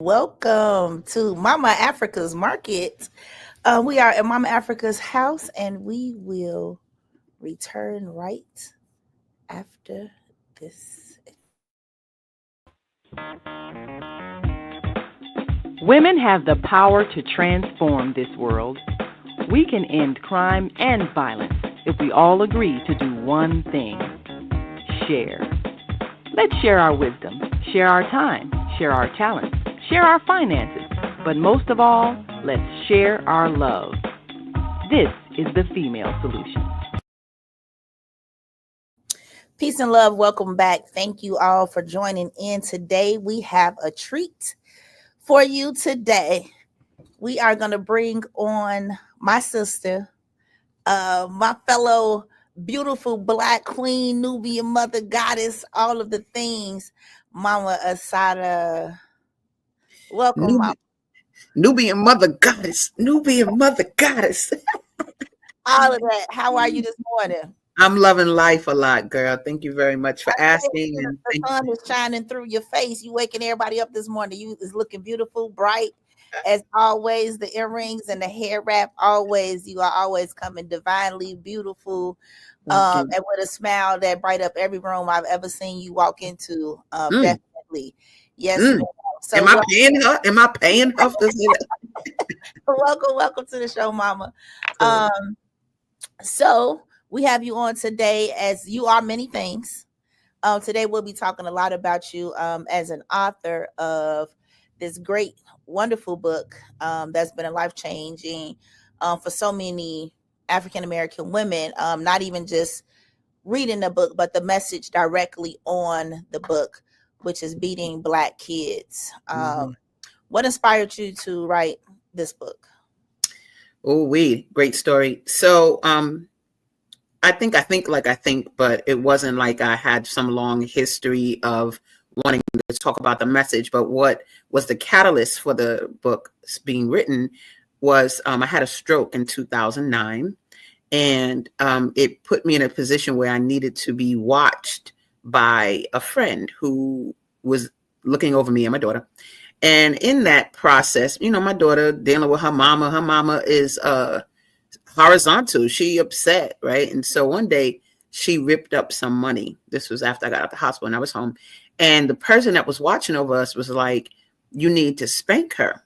Welcome to Mama Africa's Market. We are at Mama Africa's house and we will return right after this. Women have the power to transform this world. We can end crime and violence if we all agree to do one thing: share. Let's share our wisdom, share our time, share our talents, share our finances, but most of all, let's share our love. This is the Female Solution. Peace and love. Welcome back. Thank you all for joining in today. We have a treat for you today. We are going to bring on my sister, my fellow beautiful Black queen, Nubian mother, goddess, all of the things, Mama Asada. Welcome, Mama. Nubian mother goddess. Nubian mother goddess. All of that. How are you this morning? I'm loving life a lot, girl. Thank you very much for asking. The And sun is shining through your face. You waking everybody up this morning. You is looking beautiful, bright as always. The earrings and the hair wrap, always. You are always coming divinely beautiful, and with a smile that bright up every room I've ever seen you walk into. Definitely, yes. So am I paying her? Am I paying her to say that? Welcome to the show, Mama. So we have you on today as you are many things. Today we'll be talking a lot about you as an author of this great, wonderful book that's been a life-changing for so many African-American women, not even just reading the book, but the message directly on the book, which is Beating Black Kids. What inspired you to write this book? Oh, great story. So I think, but it wasn't like I had some long history of wanting to talk about the message. But what was the catalyst for the book being written was I had a stroke in 2009, and it put me in a position where I needed to be watched by a friend who was looking over me and my daughter. And in that process, my daughter dealing with her mama is horizontal. She upset, right? And so one day she ripped up some money. This was after I got out of the hospital and I was home. And the person that was watching over us was like, you need to spank her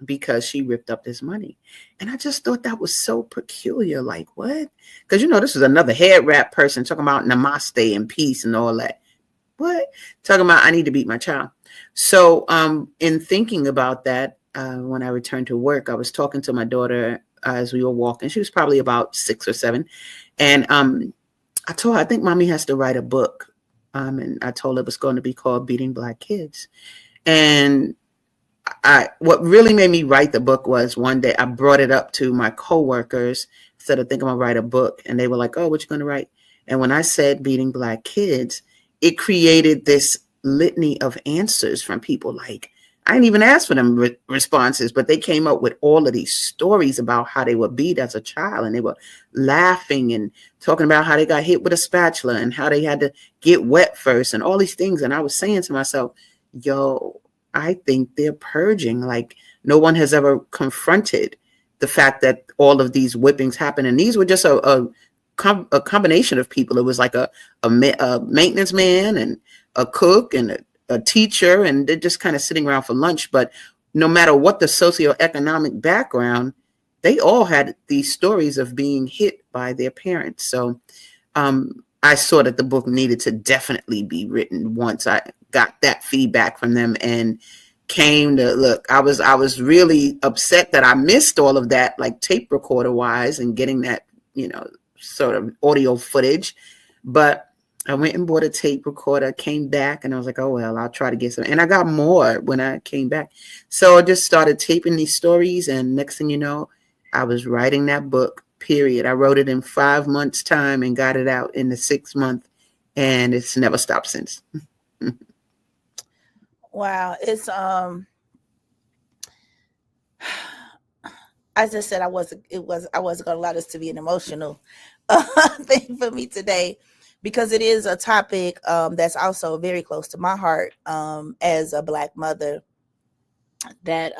because she ripped up this money. And I just thought that was so peculiar. Like, what? Because, this was another head wrap person talking about namaste and peace and all that. What? Talking about I need to beat my child. So in thinking about that, when I returned to work, I was talking to my daughter as we were walking. She was probably about 6 or 7. And I told her, I think Mommy has to write a book. And I told her it was going to be called Beating Black Kids. And what really made me write the book was one day I brought it up to my coworkers, said, I think I'm going to write a book. And they were like, oh, what you going to write? And when I said Beating Black Kids, it created this litany of answers from people. Like, I didn't even ask for them responses, but they came up with all of these stories about how they were beat as a child, and they were laughing and talking about how they got hit with a spatula and how they had to get wet first and all these things. And I was saying to myself, yo, I think they're purging. Like, no one has ever confronted the fact that all of these whippings happen. And these were just a combination of people. It was like a maintenance man and a cook and a teacher, and they're just kind of sitting around for lunch. But no matter what the socioeconomic background, they all had these stories of being hit by their parents. So I saw that the book needed to definitely be written once I got that feedback from them and came to look. I was really upset that I missed all of that, like tape recorder wise, and getting that, sort of audio footage. But I went and bought a tape recorder, came back, and I was like, oh, well, I'll try to get some. And I got more when I came back. So I just started taping these stories. And next thing you know, I was writing that book, period. I wrote it in 5 months' time and got it out in the 6th month. And it's never stopped since. Wow. It's, as I said, I wasn't going to allow this to be an emotional thing for me today, because it is a topic that's also very close to my heart as a Black mother that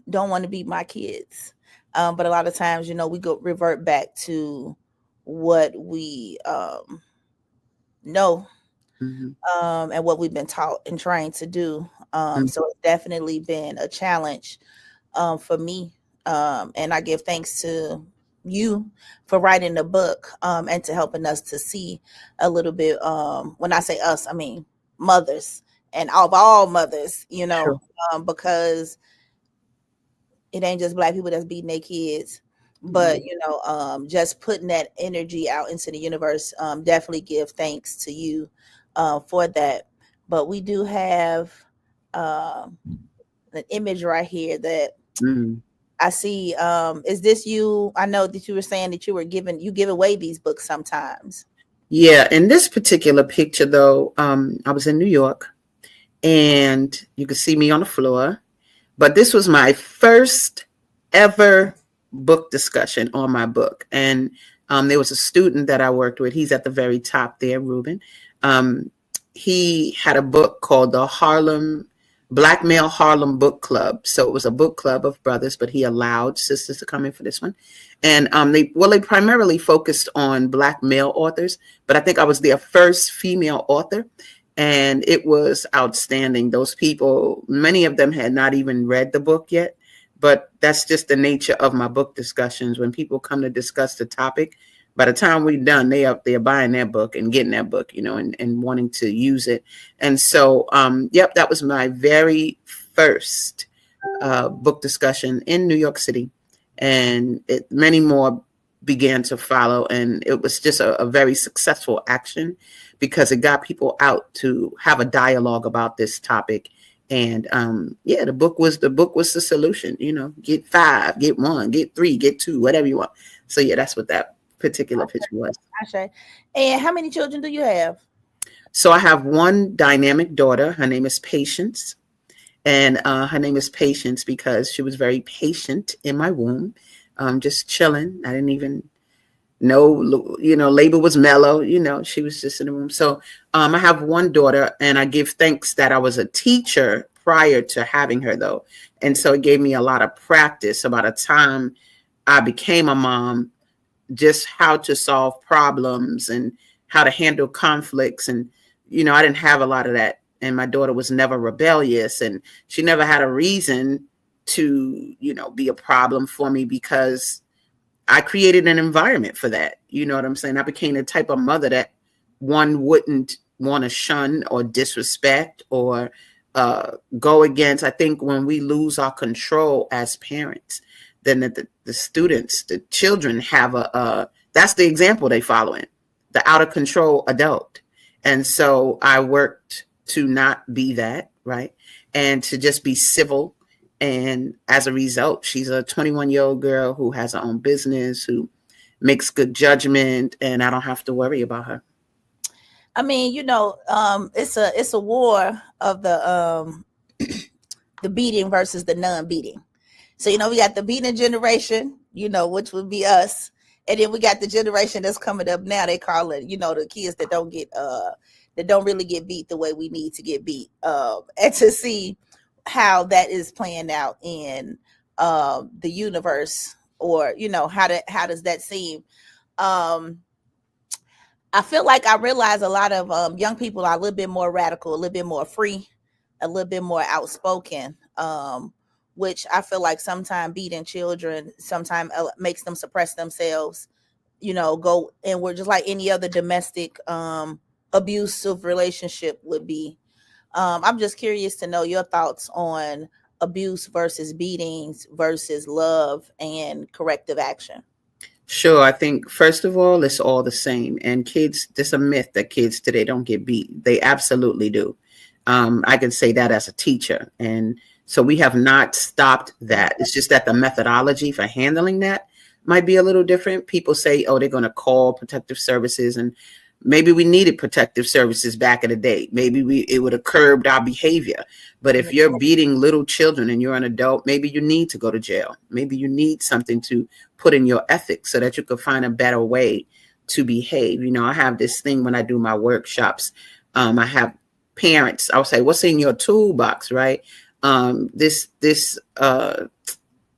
don't want to be my kids. But a lot of times, we go revert back to what we know, and what we've been taught and trained to do. So it's definitely been a challenge for me. And I give thanks to you for writing the book, and to helping us to see a little bit. When I say us, I mean mothers, and of all mothers, Sure. Because it ain't just Black people that's beating their kids, but just putting that energy out into the universe. Definitely give thanks to you for that. But we do have an image right here that I see. Is this you? I know that you were saying that you give away these books sometimes. Yeah, in this particular picture, though, I was in New York, and you could see me on the floor. But this was my first ever book discussion on my book. And there was a student that I worked with. He's at the very top there, Ruben. He had a book called the Black Male Harlem Book Club. So it was a book club of brothers, but he allowed sisters to come in for this one. And they primarily focused on Black male authors, but I think I was their first female author. And it was outstanding. Those people, many of them had not even read the book yet, but that's just the nature of my book discussions. When people come to discuss the topic, by the time we're done, they're buying their book and getting that book, and wanting to use it. And so, that was my very first book discussion in New York City. And many more began to follow. And it was just a very successful action, because it got people out to have a dialogue about this topic. And the book was the solution. Get 5, get 1, get 3, get 2, whatever you want. So that's what that particular picture was. And how many children do you have? So I have one dynamic daughter. Her name is Patience. And her name is Patience because she was very patient in my womb, just chilling. I didn't even know, labor was mellow, she was just in the room. So I have one daughter, and I give thanks that I was a teacher prior to having her, though. And so it gave me a lot of practice. About the time I became a mom, just how to solve problems and how to handle conflicts. And, I didn't have a lot of that. And my daughter was never rebellious, and she never had a reason to, be a problem for me, because I created an environment for that. You know what I'm saying? I became the type of mother that one wouldn't want to shun or disrespect or go against. I think when we lose our control as parents, then the students, the children have that's the example they follow in, the out of control adult. And so I worked to not be that, right? And to just be civil. And as a result, she's a 21-year-old girl who has her own business, who makes good judgment, and I don't have to worry about her. I mean, it's a war of the beating versus the non-beating. So, we got the beating generation, which would be us. And then we got the generation that's coming up now. They call it, the kids that don't really get beat the way we need to get beat. And to see how that is playing out in the universe, or how does that seem? I feel like I realize a lot of young people are a little bit more radical, a little bit more free, a little bit more outspoken, which I feel like sometimes beating children sometimes makes them suppress themselves, go inward, just like any other domestic abusive relationship would be. I'm just curious to know your thoughts on abuse versus beatings versus love and corrective action. Sure. I think, first of all, it's all the same. And kids, there's a myth that kids today don't get beat. They absolutely do. I can say that as a teacher. And so we have not stopped that. It's just that the methodology for handling that might be a little different. People say, oh, they're going to call protective services, and maybe we needed protective services back in the day. Maybe it would have curbed our behavior. But if you're beating little children and you're an adult, maybe you need to go to jail. Maybe you need something to put in your ethics so that you could find a better way to behave. I have this thing when I do my workshops. I have parents, I'll say, what's in your toolbox, right? Let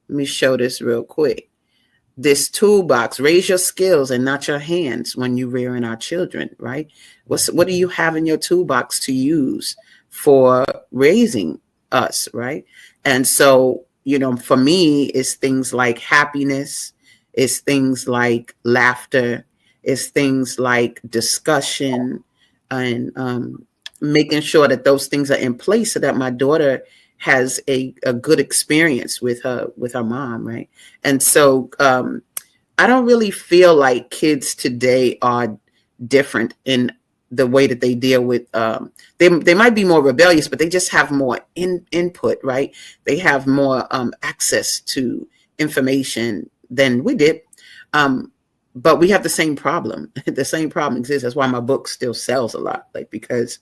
me show this real quick. This toolbox, raise your skills and not your hands when you rearing our children, right? What do you have in your toolbox to use for raising us, right? And so, for me, it's things like happiness, it's things like laughter, it's things like discussion, and making sure that those things are in place so that my daughter has a good experience with her mom, right? And so I don't really feel like kids today are different in the way that they deal with they might be more rebellious, but they just have more input, right? They have more access to information than we did, but we have the same problem. The same problem exists. That's why my book still sells a lot, like, because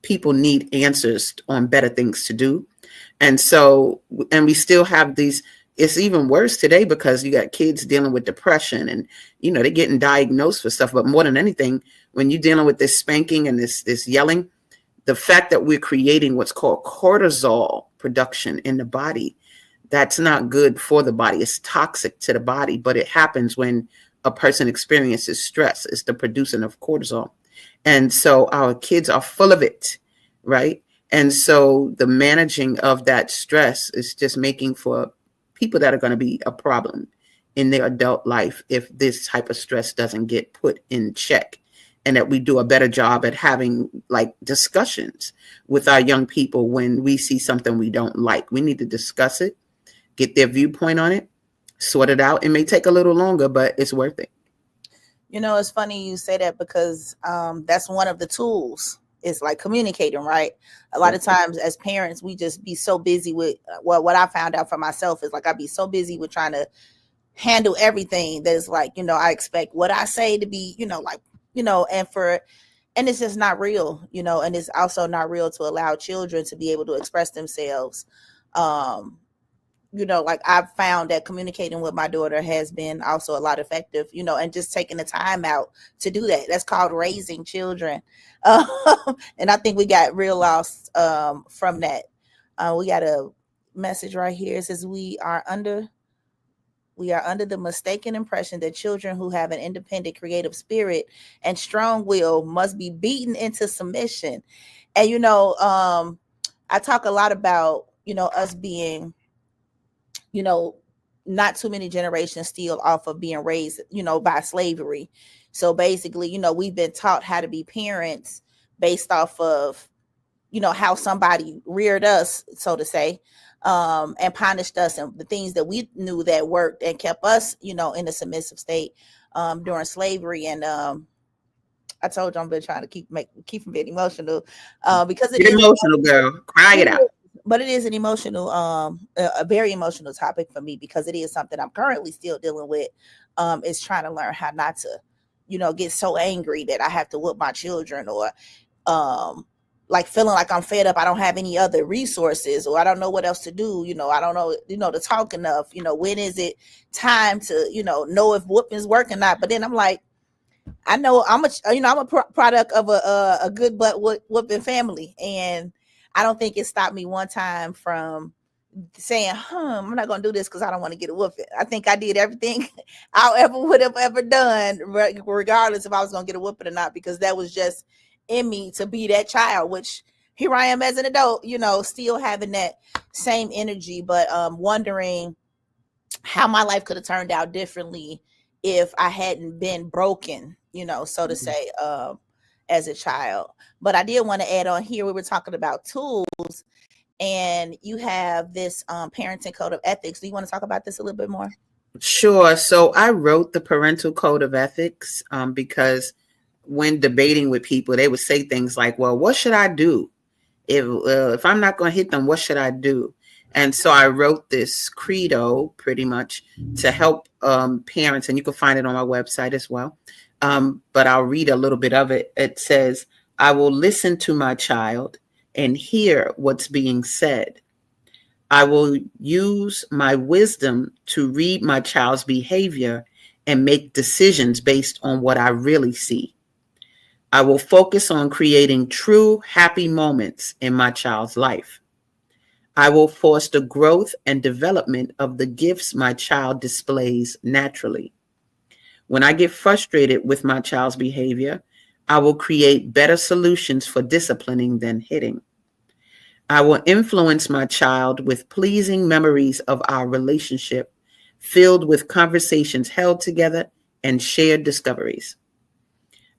people need answers on better things to do. And so, and we still have these, it's even worse today because you got kids dealing with depression and, they're getting diagnosed for stuff. But more than anything, when you're dealing with this spanking and this yelling, the fact that we're creating what's called cortisol production in the body, that's not good for the body. It's toxic to the body, but it happens when a person experiences stress. It's the producing of cortisol. And so our kids are full of it, right? And so the managing of that stress is just making for people that are going to be a problem in their adult life if this type of stress doesn't get put in check, and that we do a better job at having like discussions with our young people when we see something we don't like. We need to discuss it, get their viewpoint on it, sort it out. It may take a little longer, but it's worth it. It's funny you say that because that's one of the tools. It's like communicating, right? A lot of times as parents, we just be so busy with what I found out for myself is like, I'd be so busy with trying to handle everything that is like, I expect what I say to be, and it's just not real, and it's also not real to allow children to be able to express themselves. Like I've found that communicating with my daughter has been also a lot effective, and just taking the time out to do that. That's called raising children. And I think we got real lost from that. We got a message right here. It says we are under the mistaken impression that children who have an independent creative spirit and strong will must be beaten into submission. And I talk a lot about us being not too many generations still off of being raised, by slavery. So basically, we've been taught how to be parents based off of, how somebody reared us, so to say, and punished us and the things that we knew that worked and kept us, in a submissive state during slavery. And I told you I've been trying to keep from being emotional because Get emotional, girl. Cry it out. But it is an emotional, a very emotional topic for me because it is something I'm currently still dealing with. Is trying to learn how not to, get so angry that I have to whoop my children, or like feeling like I'm fed up. I don't have any other resources, or I don't know what else to do. I don't know, to talk enough. When is it time to, know if whooping's working or not? But then I'm like, I know I'm a product of a good butt whooping family, and I don't think it stopped me one time from saying, I'm not going to do this because I don't want to get a whooping. I think I did everything I would have ever done, regardless if I was going to get a whooping or not, because that was just in me to be that child, which here I am as an adult, still having that same energy, but wondering how my life could have turned out differently if I hadn't been broken, so to say, as a child. But I did want to add on here, we were talking about tools, and you have this parenting code of ethics. Do you want to talk about this a little bit more? Sure. So I wrote the parental code of ethics because when debating with people, they would say things like, well, what should I do? If I'm not going to hit them, what should I do? And so I wrote this credo pretty much to help parents, and you can find it on my website as well. But I'll read a little bit of it. It says, I will listen to my child and hear what's being said. I will use my wisdom to read my child's behavior and make decisions based on what I really see. I will focus on creating true happy moments in my child's life. I will foster growth and development of the gifts my child displays naturally. When I get frustrated with my child's behavior, I will create better solutions for disciplining than hitting. I will influence my child with pleasing memories of our relationship, filled with conversations held together and shared discoveries.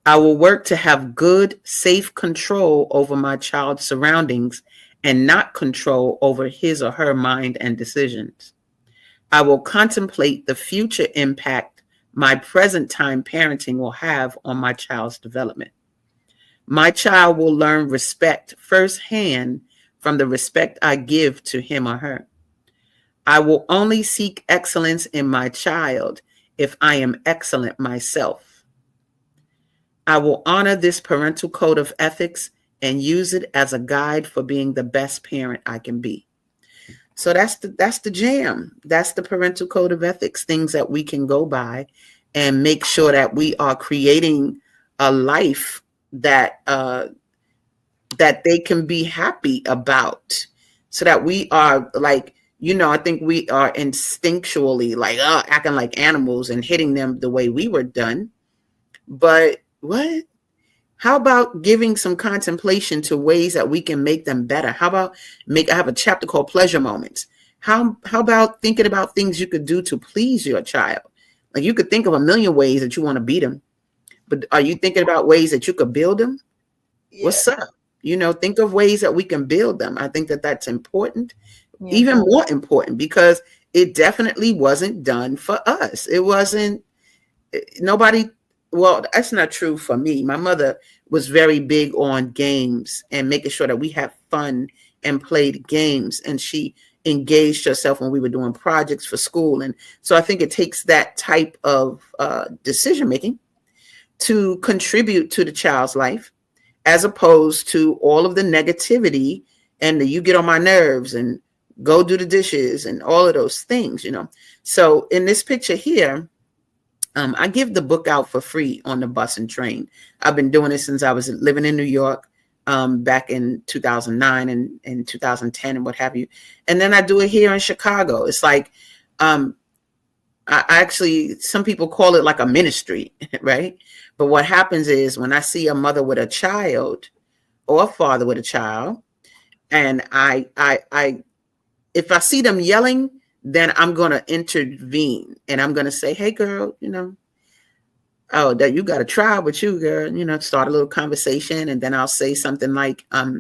I will work to have good, safe control over my child's surroundings and not control over his or her mind and decisions. I will contemplate the future impact my present time parenting will have on my child's development. My child will learn respect firsthand from the respect I give to him or her. I will only seek excellence in my child if I am excellent myself. I will honor this parental code of ethics and use it as a guide for being the best parent I can be. So that's the jam. That's the parental code of ethics, things that we can go by and make sure that we are creating a life that that they can be happy about, so that we are like, I think we are instinctually like acting like animals and hitting them the way we were done. But what? How about giving some contemplation to ways that we can make them better? How about I have a chapter called Pleasure Moments. How about thinking about things you could do to please your child? Like, you could think of a million ways that you want to beat them, but are you thinking about ways that you could build them? Yeah. What's up? Think of ways that we can build them. I think that that's important, even more important, because it definitely wasn't done for us. It wasn't, nobody. Well, that's not true for me. My mother was very big on games and making sure that we had fun and played games. And she engaged herself when we were doing projects for school. And so I think it takes that type of decision-making to contribute to the child's life, as opposed to all of the negativity and you get on my nerves and go do the dishes and all of those things, So in this picture here, I give the book out for free on the bus and train. I've been doing it since I was living in New York, back in 2009 and 2010 and what have you. And then I do it here in Chicago. It's like, I actually, some people call it like a ministry, right? But what happens is when I see a mother with a child or a father with a child, and if I see them yelling, then I'm going to intervene and I'm going to say, hey, girl, that you got a trial with you, girl, start a little conversation. And then I'll say something like, I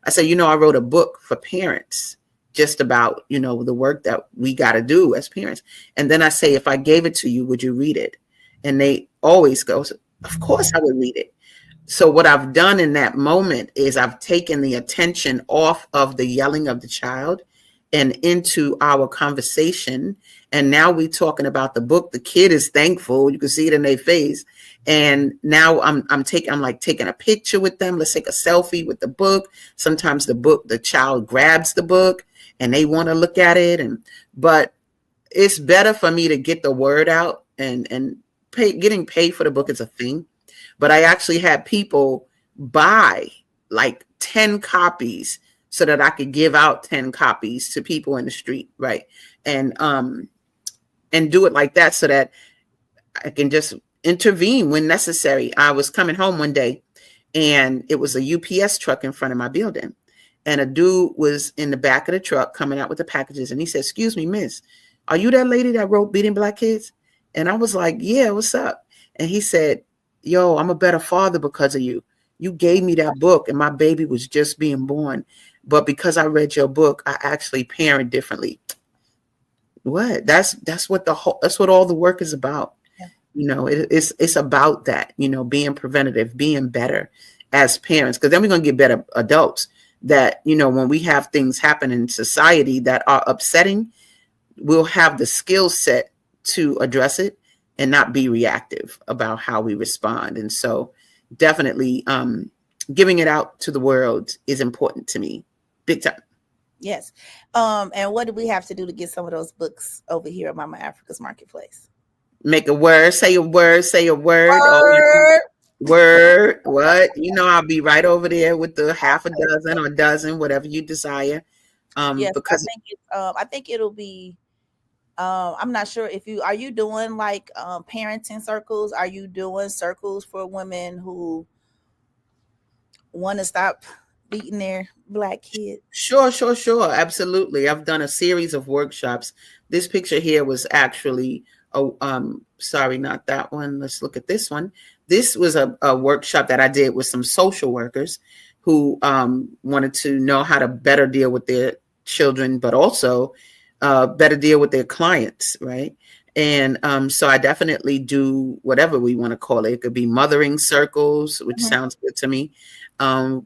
say, I wrote a book for parents just about, the work that we got to do as parents. And then I say, if I gave it to you, would you read it? And they always go, of course I would read it. So what I've done in that moment is I've taken the attention off of the yelling of the child and into our conversation. And now we're talking about the book. The kid is thankful. You can see it in their face. And now I'm like taking a picture with them. Let's take a selfie with the book. Sometimes the child grabs the book and they want to look at it. But it's better for me to get the word out, and getting paid for the book is a thing. But I actually had people buy like 10 copies so that I could give out 10 copies to people in the street, right? And do it like that so that I can just intervene when necessary. I was coming home one day and it was a UPS truck in front of my building. And a dude was in the back of the truck coming out with the packages. And he said, excuse me, miss, are you that lady that wrote Beating Black Kids? And I was like, yeah, what's up? And he said, yo, I'm a better father because of you. You gave me that book and my baby was just being born. But because I read your book, I actually parent differently. What? That's what all the work is about. Yeah. It's about that, being preventative, being better as parents, because then we're going to get better adults that, when we have things happen in society that are upsetting, we'll have the skill set to address it and not be reactive about how we respond. And so definitely giving it out to the world is important to me. Big time. Yes. And what do we have to do to get some of those books over here at Mama Africa's Marketplace? Make a word, say a word, say a word. Word. Word, what? You know, I'll be right over there with the half a dozen or dozen, whatever you desire. Yes, Because I think it'll be. I'm not sure if you are you doing like parenting circles. Are you doing circles for women who want to stop beating their black kids? sure, absolutely. I've done a series of workshops. This picture here was actually, oh, sorry, not that one. Let's look at this one. This was a workshop that I did with some social workers who wanted to know how to better deal with their children, but also better deal with their clients, right? And so I definitely do whatever we want to call it. It could be mothering circles, which Mhm. sounds good to me,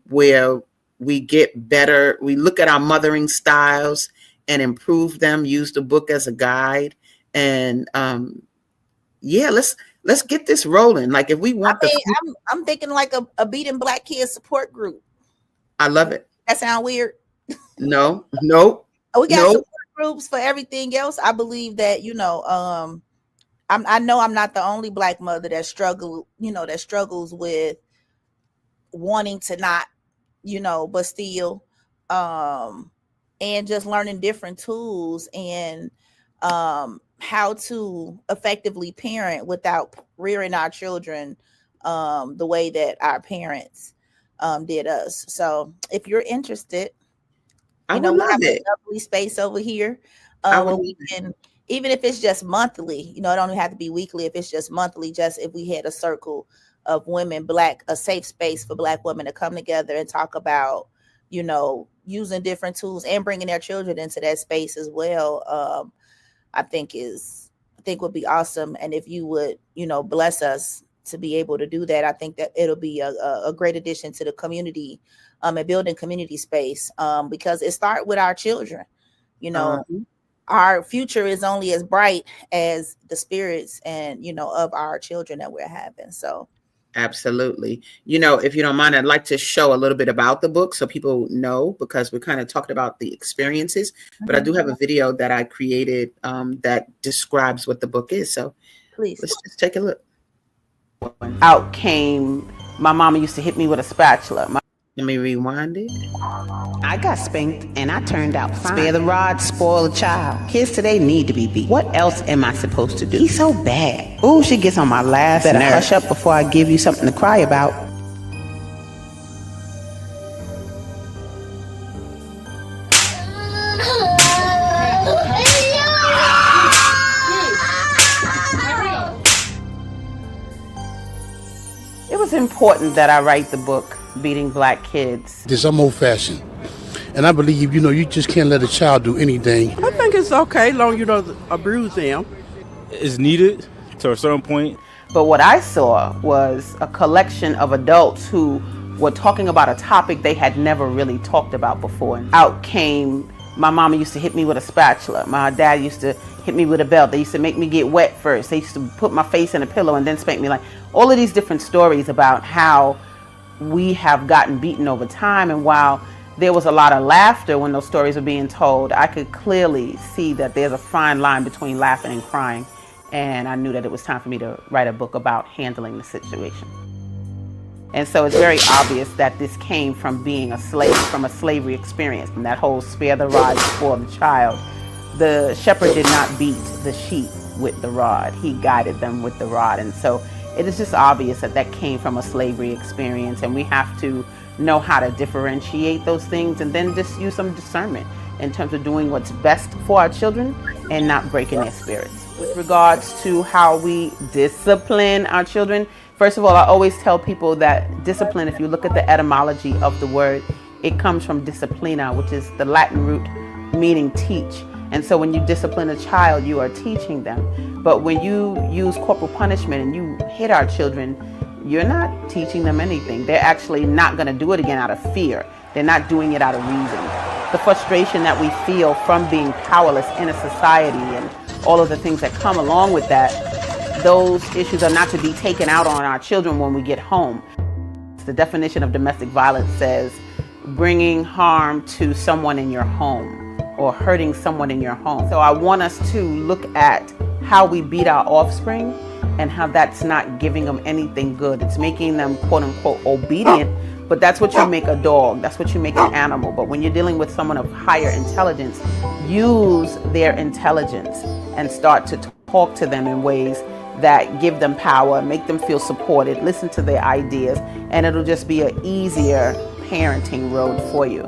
where we get better. We look at our mothering styles and improve them. Use the book as a guide, and yeah, let's get this rolling. Like if we I want the, mean, I'm thinking like a beating black kids support group. I love it. That sound weird. No, no, We got no. support groups for everything else. I believe that I know I'm not the only black mother that struggles with wanting to not, but still, and just learning different tools and how to effectively parent without rearing our children the way that our parents did us. So if you're interested, I would we love have a it. lovely space over here I where would. we can, even if it's just monthly, it don't have to be weekly. If it's just monthly, just if we had a circle of women, a safe space for black women to come together and talk about, using different tools and bringing their children into that space as well. I think would be awesome. And if you would, bless us to be able to do that, I think that it'll be a great addition to the community, and building community space, because it starts with our children. Our future is only as bright as the spirits and, of our children that we're having. So Absolutely. If you don't mind, I'd like to show a little bit about the book so people know, because we're kind of talking about the experiences, but I do have a video that I created that describes what the book is. So please, let's just take a look. Out came, my mama used to hit me with a spatula. Let me rewind it. I got spanked and I turned out fine. Spare the rod, spoil the child. Kids today need to be beat. What else am I supposed to do? He's so bad. Ooh, she gets on my last nerve. Better hush up before I give you something to cry about. It was important that I write the book, Beating Black Kids. I'm old fashioned. And I believe, you just can't let a child do anything. I think it's okay, long you don't abuse them. It's needed to a certain point. But what I saw was a collection of adults who were talking about a topic they had never really talked about before. Out came, my mama used to hit me with a spatula. My dad used to hit me with a belt. They used to make me get wet first. They used to put my face in a pillow and then spank me. Like all of these different stories about how we have gotten beaten over time. And while there was a lot of laughter when those stories were being told, I could clearly see that there's a fine line between laughing and crying. And I knew that it was time for me to write a book about handling the situation. And so it's very obvious that this came from being a slave, from a slavery experience. And that whole spare the rod, spoil the child. The shepherd did not beat the sheep with the rod. He guided them with the rod. And so it is just obvious that that came from a slavery experience. And we have to know how to differentiate those things and then just use some discernment in terms of doing what's best for our children and not breaking their spirits. With regards to how we discipline our children, first of all, I always tell people that discipline, if you look at the etymology of the word, it comes from disciplina, which is the Latin root meaning teach. And so when you discipline a child, you are teaching them. But when you use corporal punishment and you hit our children, you're not teaching them anything. They're actually not going to do it again out of fear. They're not doing it out of reason. The frustration that we feel from being powerless in a society and all of the things that come along with that, those issues are not to be taken out on our children when we get home. The definition of domestic violence says bringing harm to someone in your home or hurting someone in your home. So I want us to look at how we beat our offspring and how that's not giving them anything good. It's making them quote unquote obedient, but that's what you make a dog, that's what you make an animal. But when you're dealing with someone of higher intelligence, use their intelligence and start to talk to them in ways that give them power, make them feel supported, listen to their ideas, and it'll just be an easier parenting road for you.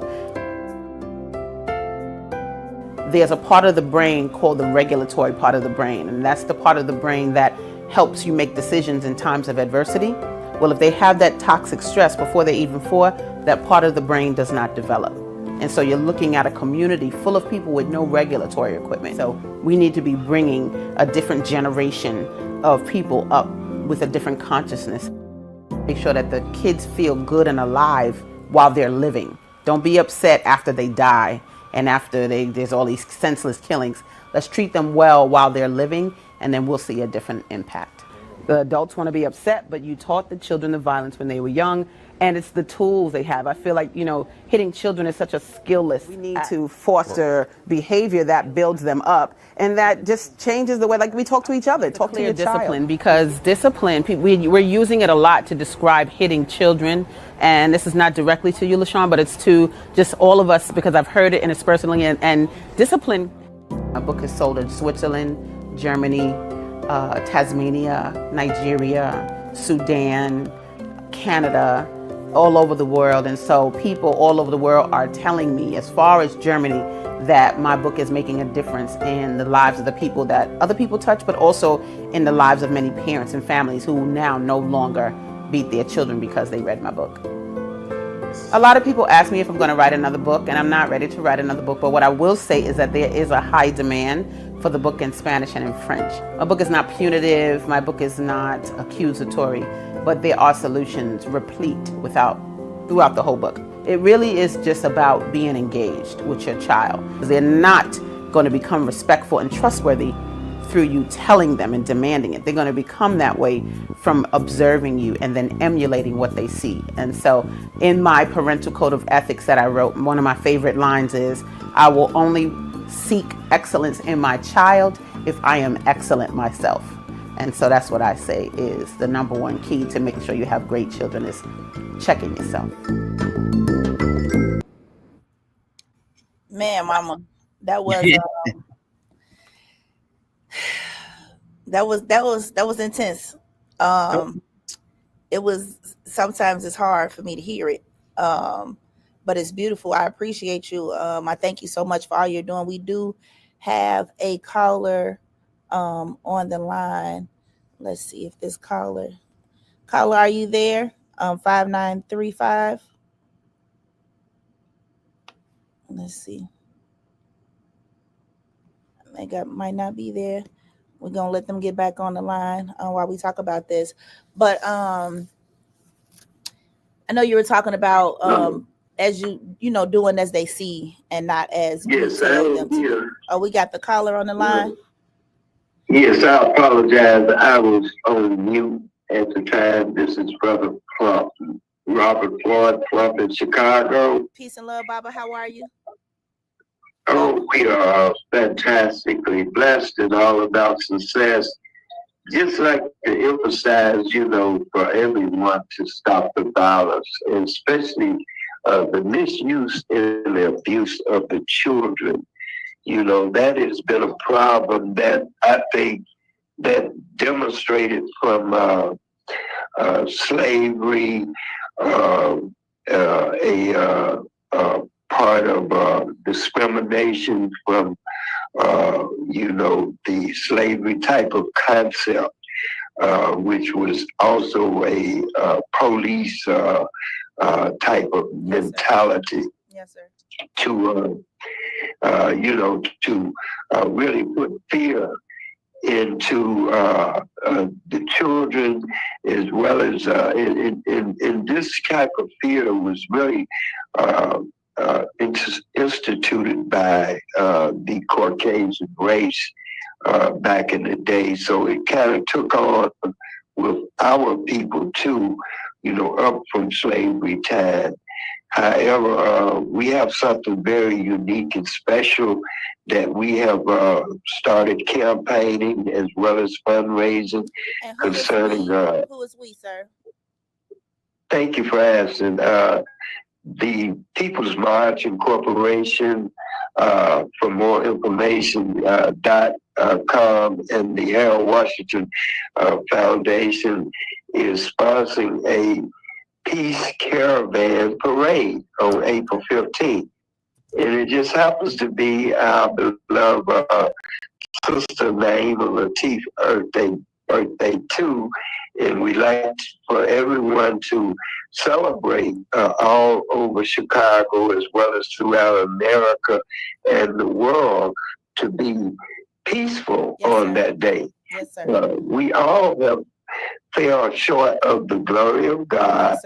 There's a part of the brain called the regulatory part of the brain, and that's the part of the brain that helps you make decisions in times of adversity. Well, if they have that toxic stress before they're even 4, that part of the brain does not develop. And so you're looking at a community full of people with no regulatory equipment. So we need to be bringing a different generation of people up with a different consciousness. Make sure that the kids feel good and alive while they're living. Don't be upset after they die and after there's all these senseless killings. Let's treat them well while they're living, and then we'll see a different impact. The adults want to be upset, but you taught the children the violence when they were young, and it's the tools they have. I feel like, hitting children is such a skillless. We need to foster behavior that builds them up, and that just changes the way, like, we talk to each other. Talk to your discipline, because discipline, we're using it a lot to describe hitting children, and this is not directly to you, LaShawn, but it's to just all of us, because I've heard it and it's personally, and discipline. My book is sold in Switzerland, Germany, Tasmania, Nigeria, Sudan, Canada, all over the world. And so people all over the world are telling me, as far as Germany, that my book is making a difference in the lives of the people that other people touch, but also in the lives of many parents and families who now no longer beat their children because they read my book. A lot of people ask me if I'm going to write another book, and I'm not ready to write another book, but what I will say is that there is a high demand for the book in Spanish and in French. My book is not punitive, my book is not accusatory, but there are solutions replete throughout the whole book. It really is just about being engaged with your child. They're not going to become respectful and trustworthy through you telling them and demanding it. They're going to become that way from observing you and then emulating what they see. And so in my parental code of ethics that I wrote, one of my favorite lines is, I will only seek excellence in my child if I am excellent myself. And so that's what I say is the number one key to making sure you have great children, is checking yourself. Man, Mama, that was that was intense. It was, sometimes it's hard for me to hear it, but it's beautiful. I appreciate you. I thank you so much for all you're doing. We do have a caller on the line. Let's see if this caller, are you there? 5935. Let's see. Might not be there. We're gonna let them get back on the line while we talk about this. But I know you were talking about as you doing as they see and not as you tell them to. Oh, we got the caller on the line. Yes, I apologize. I was on mute at the time. This is Brother Plump, Robert Floyd Plump in Chicago. Peace and love, Baba. How are you? Oh, we are fantastically blessed and all about success. Just like to emphasize, for everyone to stop the violence, and especially the misuse and the abuse of the children. That has been a problem that I think that demonstrated from slavery, a part of discrimination from, the slavery type of concept, which was also a police type of mentality. Yes, sir. To really put fear into the children, as well as in this type of fear was really instituted by the Caucasian race back in the day. So it kind of took on with our people too, up from slavery time. However, we have something very unique and special that we have started campaigning as well as fundraising And who concerning. Who is we, sir? Thank you for asking. The People's March Incorporation, for more information, .com, and the Harold Washington Foundation is sponsoring a Peace Caravan Parade on April 15th. And it just happens to be our beloved sister Naima Latif birthday too. And we like for everyone to celebrate all over Chicago as well as throughout America and the world to be peaceful on that day. Yes, sir. We all have fell short of the glory of God,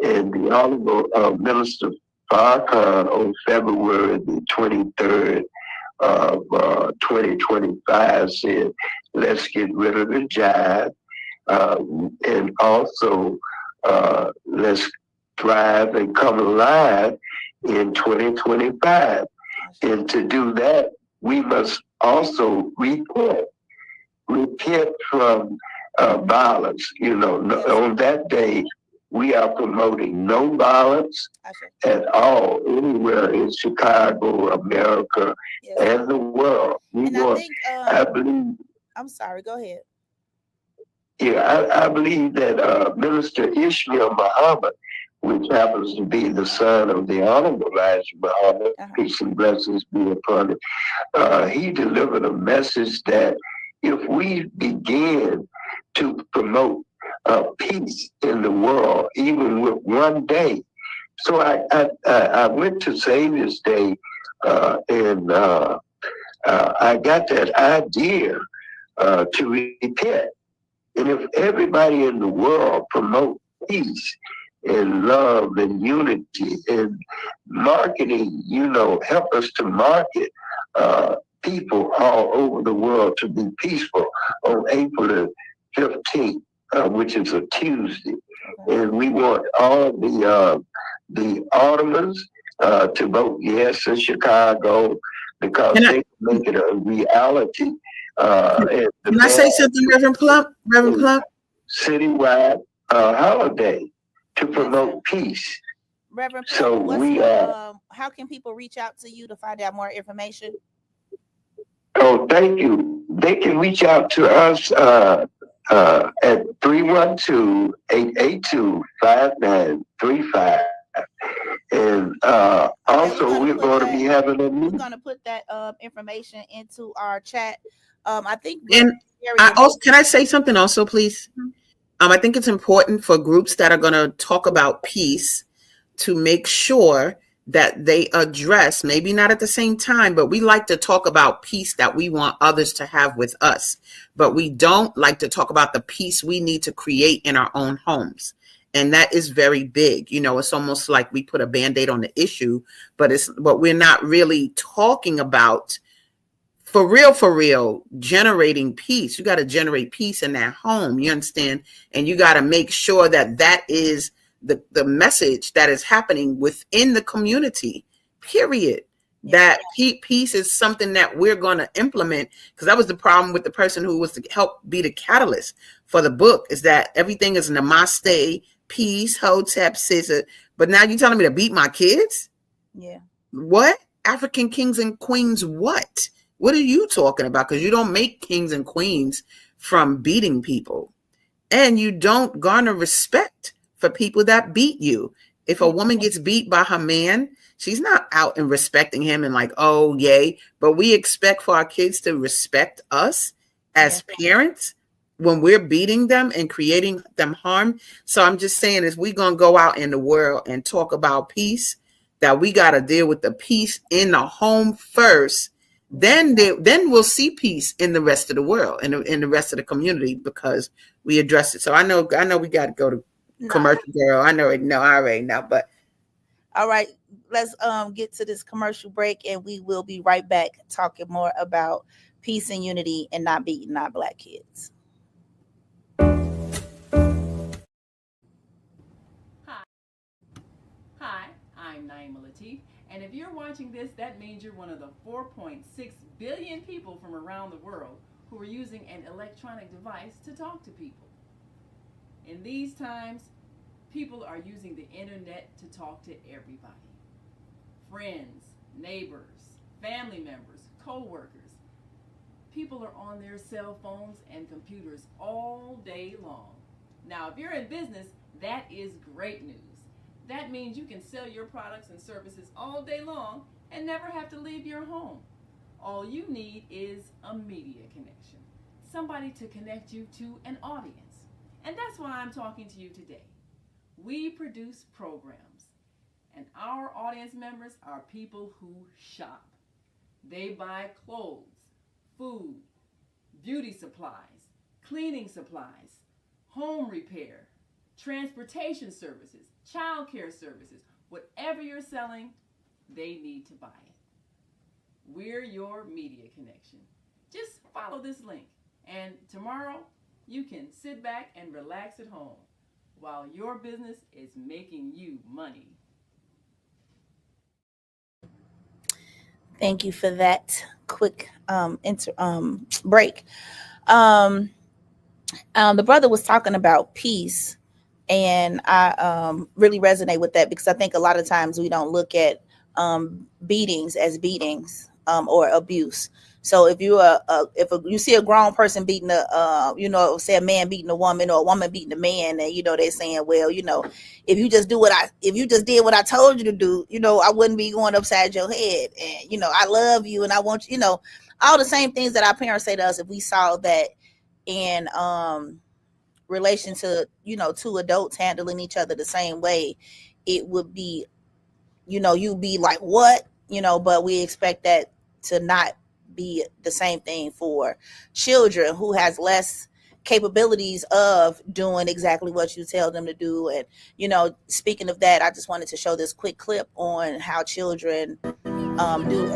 and the Honorable Minister Farrakhan on February the 23rd of 2025 said, let's get rid of the jive, and also let's thrive and come alive in 2025. And to do that, we must also repent from violence. You know, on that day, we are promoting no violence at all anywhere in Chicago, America, and the world. I believe. I'm sorry. Go ahead. Yeah, I believe that Minister Ishmael Muhammad, which happens to be the son of the Honorable Elijah Muhammad, peace and blessings be upon him, he delivered a message that if we begin to promote peace in the world, even with one day. So I went to Savior's Day, and I got that idea to repent. And if everybody in the world promote peace and love and unity and marketing, you know, help us to market people all over the world to be peaceful on April the 15th, which is a Tuesday. And we want all the aldermans to vote yes in Chicago because they make it a reality. Can I say something, Reverend Plump? Reverend Plump? Citywide holiday to promote peace. Reverend Plump, so we how can people reach out to you to find out more information? Oh, thank you. They can reach out to us at 312-882-5935. And also we're going to be having a meeting. We're going to put that information into our chat. I think. And I also, can I say something also, please? I think it's important for groups that are going to talk about peace to make sure that they address, maybe not at the same time, but we like to talk about peace that we want others to have with us. But we don't like to talk about the peace we need to create in our own homes. And that is very big. You know, it's almost like we put a Band-Aid on the issue, but we're not really talking about for real, generating peace. You got to generate peace in that home. You understand? And you got to make sure that that is the message that is happening within the community, period. That peace is something that we're going to implement, because that was the problem with the person who was to help be the catalyst for the book, is that everything is namaste, peace, hotep, scissor. But now you're telling me to beat my kids? Yeah. What? African kings and queens, what? What are you talking about? Because you don't make kings and queens from beating people. And you don't garner respect for people that beat you. If a woman gets beat by her man, she's not out and respecting him and like, oh, yay. But we expect for our kids to respect us as parents when we're beating them and creating them harm. So I'm just saying, is we going to go out in the world and talk about peace, that we got to deal with the peace in the home first. Then we'll see peace in the rest of the world and in the rest of the community, because we address it. So I know we got to go to commercial, girl. I already know, but all right, let's get to this commercial break, and we will be right back talking more about peace and unity and not beating our Black kids. Hi, I'm Naima Latif. And if you're watching this, that means you're one of the 4.6 billion people from around the world who are using an electronic device to talk to people. In these times, people are using the internet to talk to everybody. Friends, neighbors, family members, co-workers. People are on their cell phones and computers all day long. Now, if you're in business, that is great news. That means you can sell your products and services all day long and never have to leave your home. All you need is a media connection, somebody to connect you to an audience. And that's why I'm talking to you today. We produce programs, and our audience members are people who shop. They buy clothes, food, beauty supplies, cleaning supplies, home repair, transportation services, child care services. Whatever you're selling, they need to buy it. We're your media connection. Just follow this link, and tomorrow you can sit back and relax at home while your business is making you money. Thank you for that quick break. The brother was talking about peace, and I really resonate with that, because I think a lot of times we don't look at beatings as beatings or abuse. So if you you see a grown person beating say a man beating a woman, or a woman beating a man, and they're saying, well, if you just did what I told you to do, I wouldn't be going upside your head, and I love you and I want you, all the same things that our parents say to us. If we saw that in relation to two adults handling each other the same way, it would be, you'd be like, what, but we expect that to not be the same thing for children who has less capabilities of doing exactly what you tell them to do. And speaking of that, I just wanted to show this quick clip on how children do.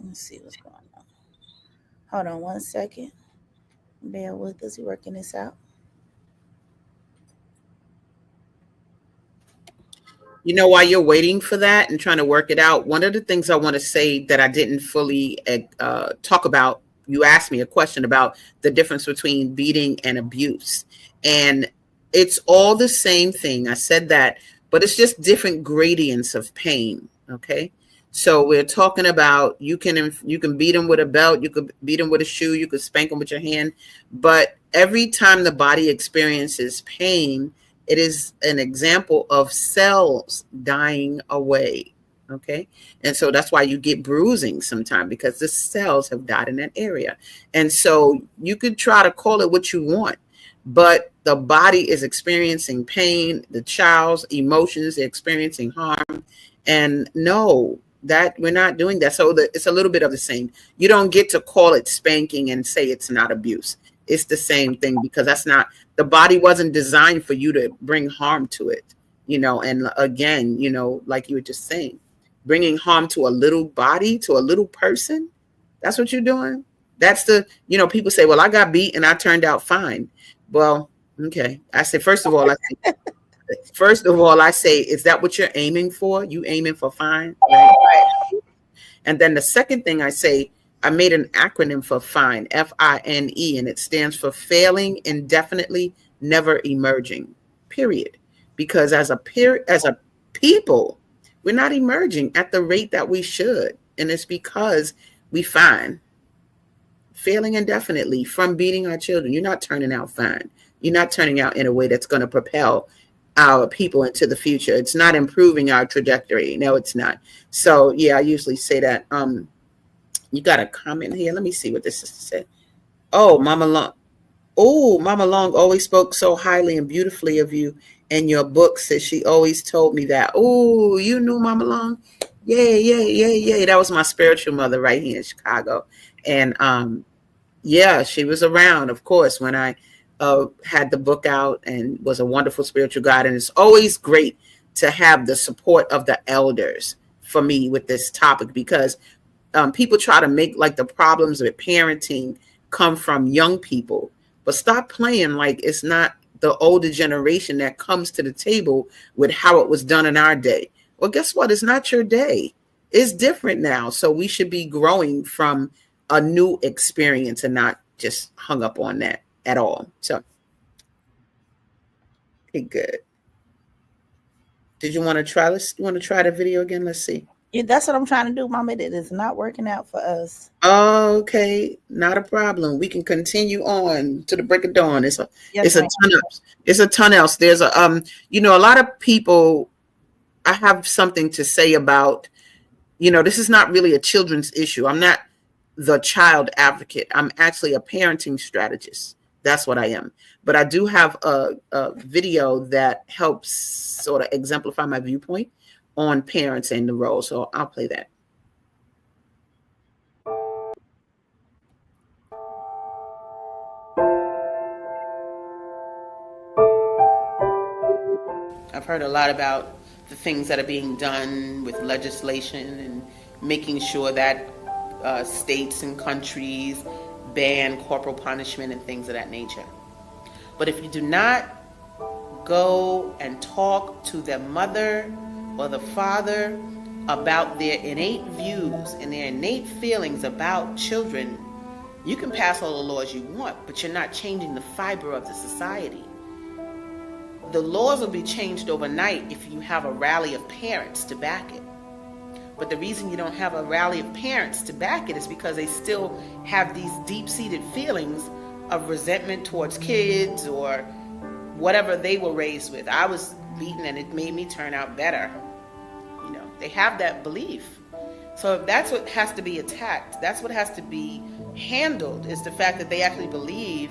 Let's see what's going on. Hold on one second. Bear with us. We're working this out. While you're waiting for that and trying to work it out, one of the things I want to say that I didn't fully talk about, you asked me a question about the difference between beating and abuse. And it's all the same thing. I said that, but it's just different gradients of pain. Okay. So we're talking about you can beat them with a belt, you could beat them with a shoe, you could spank them with your hand. But every time the body experiences pain, it is an example of cells dying away. Okay. And so that's why you get bruising sometimes, because the cells have died in that area. And so you could try to call it what you want, but the body is experiencing pain, the child's emotions, they're experiencing harm. And no, that we're not doing that. So it's a little bit of the same. You don't get to call it spanking and say it's not abuse. It's the same thing, because that's not, the body wasn't designed for you to bring harm to it, and again, like you were just saying, bringing harm to a little body, to a little person. That's what you're doing. That's people say, well, I got beat and I turned out fine. Well, okay. I say, first of all, I say, is that what you're aiming for? You aiming for fine? Right? And then the second thing I say, I made an acronym for FINE, FINE, and it stands for failing indefinitely, never emerging, period. Because as a people, we're not emerging at the rate that we should. And it's because we failing indefinitely from beating our children. You're not turning out fine. You're not turning out in a way that's going to propel our people into the future. It's not improving our trajectory. No, it's not. So yeah, I usually say that. You got a comment here. Let me see what this sister said. Oh, Mama Long always spoke so highly and beautifully of you in your book. Says she always told me that. Oh, you knew Mama Long? Yeah. That was my spiritual mother right here in Chicago. And Yeah, she was around, of course, when I had the book out, and was a wonderful spiritual guide. And it's always great to have the support of the elders for me with this topic, because people try to make like the problems with parenting come from young people, but stop playing like it's not the older generation that comes to the table with how it was done in our day. Well, guess what? It's not your day. It's different now. So we should be growing from a new experience and not just hung up on that at all. So, okay, good. Did you want to try this? You want to try the video again? Let's see. Yeah, that's what I'm trying to do, Mama. It is not working out for us. Okay, not a problem. We can continue on to the break of dawn. It's a ton else. It's a ton else. There's a a lot of people. I have something to say about, this is not really a children's issue. I'm not the child advocate. I'm actually a parenting strategist. That's what I am. But I do have a video that helps sort of exemplify my viewpoint on parents and the role. So I'll play that. I've heard a lot about the things that are being done with legislation and making sure that states and countries ban corporal punishment and things of that nature. But if you do not go and talk to the mother or the father about their innate views and their innate feelings about children, you can pass all the laws you want, but you're not changing the fiber of the society. The laws will be changed overnight if you have a rally of parents to back it. But the reason you don't have a rally of parents to back it is because they still have these deep-seated feelings of resentment towards kids or whatever they were raised with. I was beaten and it made me turn out better. They have that belief. So that's what has to be attacked. That's what has to be handled, is the fact that they actually believe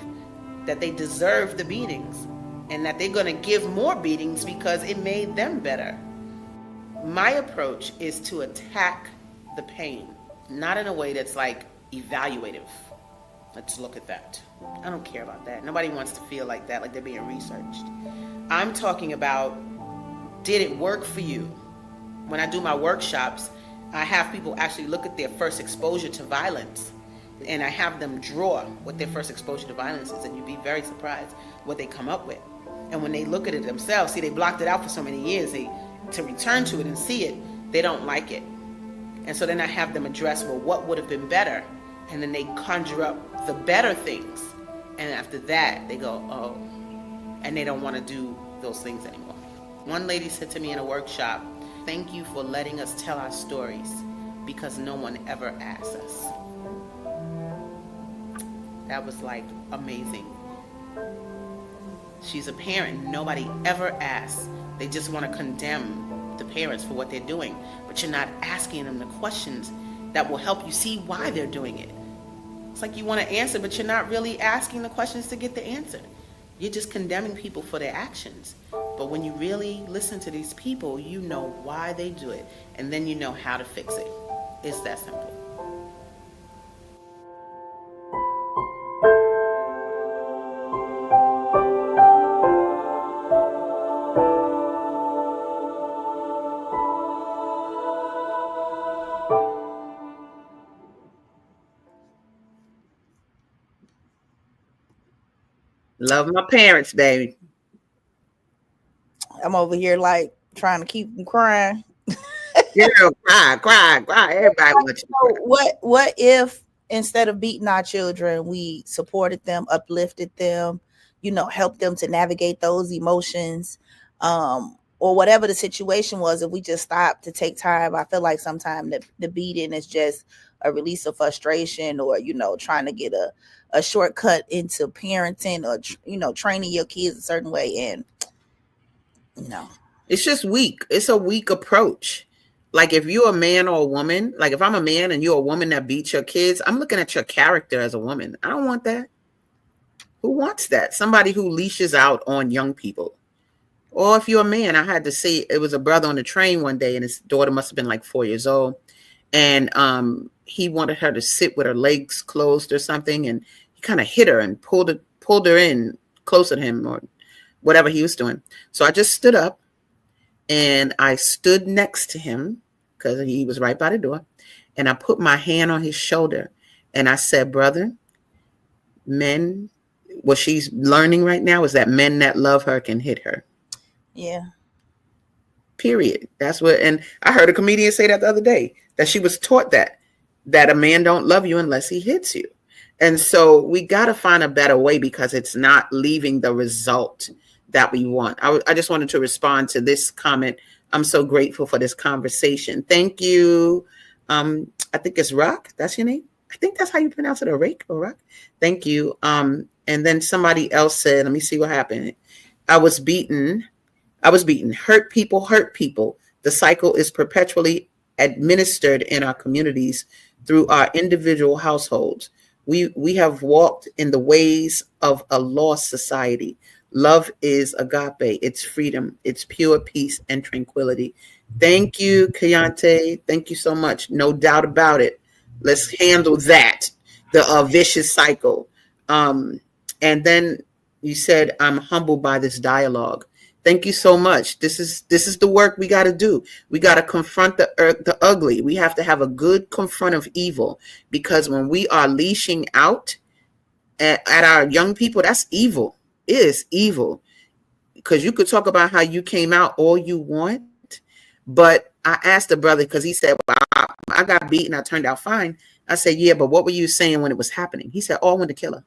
that they deserve the beatings and that they're going to give more beatings because it made them better. My approach is to attack the pain, not in a way that's like evaluative. Let's look at that. I don't care about that. Nobody wants to feel like that, like they're being researched. I'm talking about, did it work for you? When I do my workshops, I have people actually look at their first exposure to violence, and I have them draw what their first exposure to violence is, and you'd be very surprised what they come up with. And when they look at it themselves, see, they blocked it out for so many years, to return to it and see it, they don't like it. And so then I have them address, well, what would have been better? And then they conjure up the better things. And after that, they go, oh, and they don't want to do those things anymore. One lady said to me in a workshop, "Thank you for letting us tell our stories because no one ever asked us." That was like amazing. She's a parent. Nobody ever asks. They just want to condemn the parents for what they're doing. But you're not asking them the questions that will help you see why they're doing it. It's like you want to answer, but you're not really asking the questions to get the answer. You're just condemning people for their actions. But when you really listen to these people, you know why they do it. And then you know how to fix it. It's that simple. Love my parents, baby. I'm over here like trying to keep them crying. Girl, cry. Everybody wants you to cry. What if instead of beating our children, we supported them, uplifted them, helped them to navigate those emotions, or whatever the situation was? If we just stopped to take time, I feel like sometimes the beating is just a release of frustration, or trying to get a shortcut into parenting, or training your kids a certain way, and it's just weak. It's a weak approach. Like if you're a man or a woman, like if I'm a man and you're a woman that beats your kids, I'm looking at your character as a woman. I don't want that. Who wants that? Somebody who leashes out on young people. Or if you're a man, I had to see, it was a brother on the train one day and his daughter must have been like 4 years old. And he wanted her to sit with her legs closed or something. And kind of hit her and pulled her in closer to him or whatever he was doing. So I just stood up and I stood next to him because he was right by the door. And I put my hand on his shoulder and I said, brother, men, what she's learning right now is that men that love her can hit her. Yeah. Period. That's what, and I heard a comedian say that the other day, that she was taught that a man don't love you unless he hits you. And so we got to find a better way because it's not leaving the result that we want. I just wanted to respond to this comment. I'm so grateful for this conversation. Thank you. I think it's Rock. That's your name. I think that's how you pronounce it, or Rake or Rock. Thank you. And then somebody else said, let me see what happened. I was beaten. Hurt people. The cycle is perpetually administered in our communities through our individual households. We have walked in the ways of a lost society. Love is agape. It's freedom. It's pure peace and tranquility. Thank you, Kayante. Thank you so much. No doubt about it. Let's handle that, the vicious cycle. And then you said, I'm humbled by this dialogue. Thank you so much. This is the work we got to do. We got to confront the ugly. We have to have a good confront of evil, because when we are leashing out at our young people, that's evil. It is evil, because you could talk about how you came out all you want. But I asked the brother, because he said, well, I got beaten. I turned out fine. I said, yeah, but what were you saying when it was happening? He said, oh, I wanted to kill her.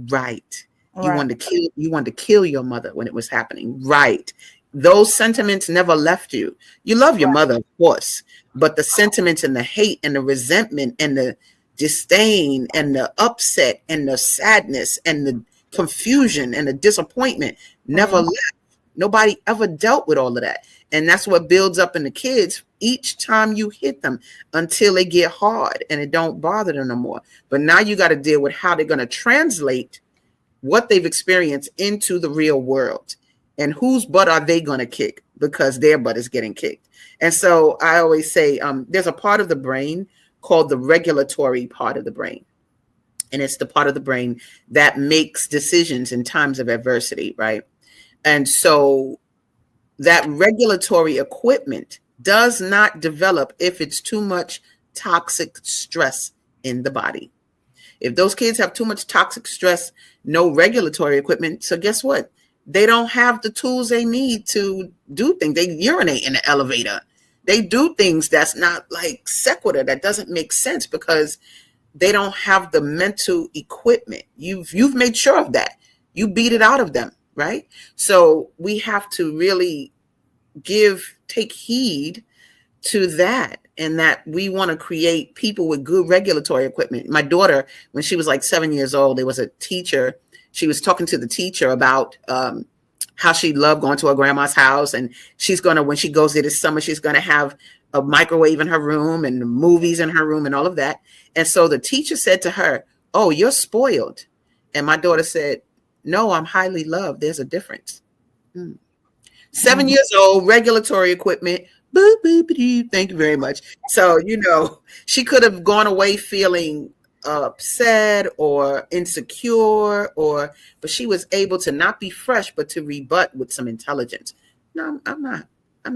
Right. You wanted to kill your mother when it was happening. Right. Those sentiments never left you. You love your mother, of course, but the sentiments and the hate and the resentment and the disdain and the upset and the sadness and the confusion and the disappointment never left. Nobody ever dealt with all of that. And that's what builds up in the kids each time you hit them until they get hard and it don't bother them no more. But now you got to deal with how they're going to translate what they've experienced into the real world, and whose butt are they going to kick, because their butt is getting kicked. And so I always say there's a part of the brain called the regulatory part of the brain. And it's the part of the brain that makes decisions in times of adversity, right? And so that regulatory equipment does not develop if it's too much toxic stress in the body. If those kids have too much toxic stress, no regulatory equipment. So guess what? They don't have the tools they need to do things. They urinate in the elevator. They do things that's not like sequitur, that doesn't make sense, because they don't have the mental equipment. You've made sure of that. You beat it out of them, right? So we have to really take heed to that, and that we want to create people with good regulatory equipment. My daughter, when she was like 7 years old, there was a teacher. She was talking to the teacher about how she loved going to her grandma's house, and she's going to, when she goes there this summer, she's going to have a microwave in her room and movies in her room and all of that. And so the teacher said to her, oh, you're spoiled. And my daughter said, no, I'm highly loved. There's a difference. 7 years old, regulatory equipment. Boop, boop, boop. Thank you very much. So, she could have gone away feeling upset or insecure, but she was able to not be fresh, but to rebut with some intelligence. No, I'm